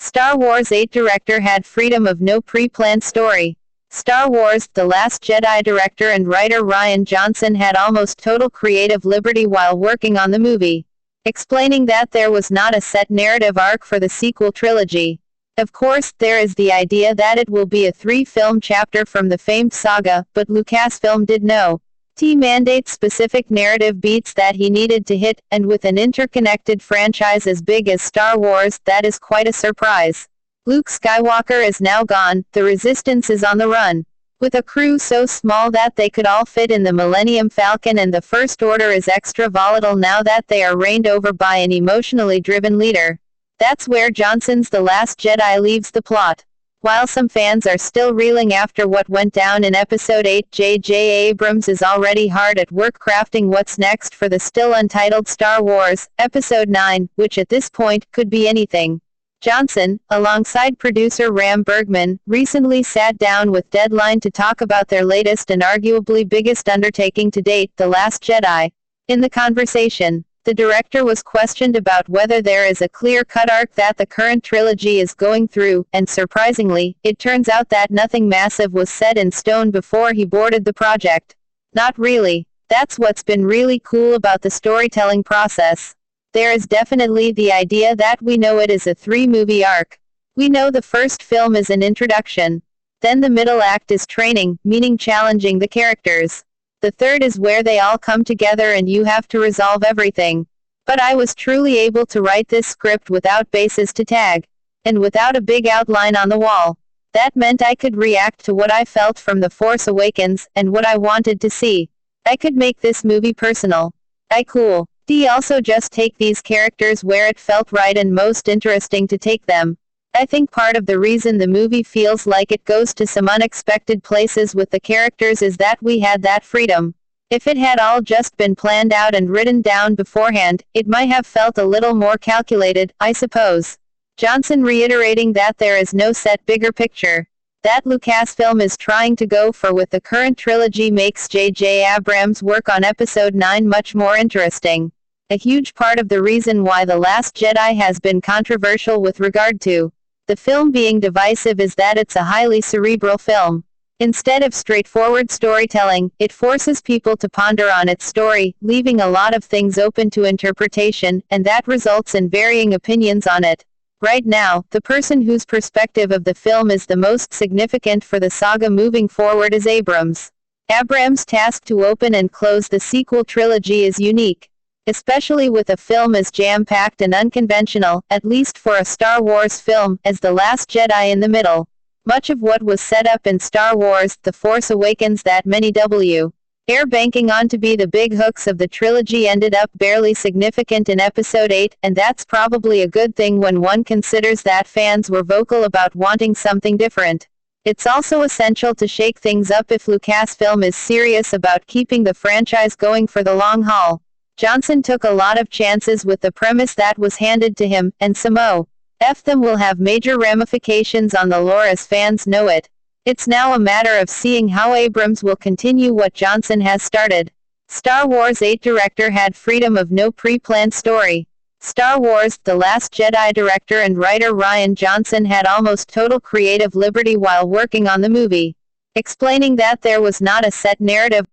Star Wars 8 director had freedom of no pre-planned story. Star Wars: The Last Jedi director and writer Rian Johnson had almost total creative liberty while working on the movie, explaining that there was not a set narrative arc for the sequel trilogy. Of course, there is the idea that it will be a 3-film chapter from the famed saga, but Lucasfilm did no mandate specific narrative beats that he needed to hit, and with an interconnected franchise as big as Star Wars, that is quite a surprise. Luke Skywalker is now gone, the Resistance is on the run. With a crew so small that they could all fit in the Millennium Falcon, and the First Order is extra volatile now that they are reigned over by an emotionally driven leader. That's where Johnson's The Last Jedi leaves the plot. While some fans are still reeling after what went down in Episode 8, J.J. Abrams is already hard at work crafting what's next for the still untitled Star Wars, Episode 9, which at this point, could be anything. Johnson, alongside producer Ram Bergman, recently sat down with Deadline to talk about their latest and arguably biggest undertaking to date, The Last Jedi. In the conversation, the director was questioned about whether there is a clear-cut arc that the current trilogy is going through, and surprisingly, it turns out that nothing massive was set in stone before he boarded the project. Not really. That's what's been really cool about the storytelling process. There is definitely the idea that we know it is a 3-movie arc. We know the first film is an introduction. Then the middle act is training, meaning challenging the characters. The third is where they all come together and you have to resolve everything. But I was truly able to write this script without bases to tag, and without a big outline on the wall. That meant I could react to what I felt from The Force Awakens, and what I wanted to see. I could make this movie personal. Cool. Also just take these characters where it felt right and most interesting to take them. I think part of the reason the movie feels like it goes to some unexpected places with the characters is that we had that freedom. If it had all just been planned out and written down beforehand, it might have felt a little more calculated, I suppose. Johnson reiterating that there is no set bigger picture that Lucasfilm is trying to go for with the current trilogy makes J.J. Abrams' work on Episode 9 much more interesting. A huge part of the reason why The Last Jedi has been controversial with regard to the film being divisive is that it's a highly cerebral film. Instead of straightforward storytelling, it forces people to ponder on its story, leaving a lot of things open to interpretation, and that results in varying opinions on it. Right now, the person whose perspective of the film is the most significant for the saga moving forward is Abrams. Abrams' task to open and close the sequel trilogy is unique, especially with a film as jam-packed and unconventional, at least for a Star Wars film, as The Last Jedi in the middle. Much of what was set up in Star Wars: The Force Awakens that many were banking on to be the big hooks of the trilogy ended up barely significant in Episode 8, and that's probably a good thing when one considers that fans were vocal about wanting something different. It's also essential to shake things up if Lucasfilm is serious about keeping the franchise going for the long haul. Johnson took a lot of chances with the premise that was handed to him, and some of them will have major ramifications on the lore as fans know it. It's now a matter of seeing how Abrams will continue what Johnson has started. Star Wars 8 director had freedom of no pre-planned story. Star Wars: The Last Jedi director and writer Rian Johnson had almost total creative liberty while working on the movie, explaining that there was not a set narrative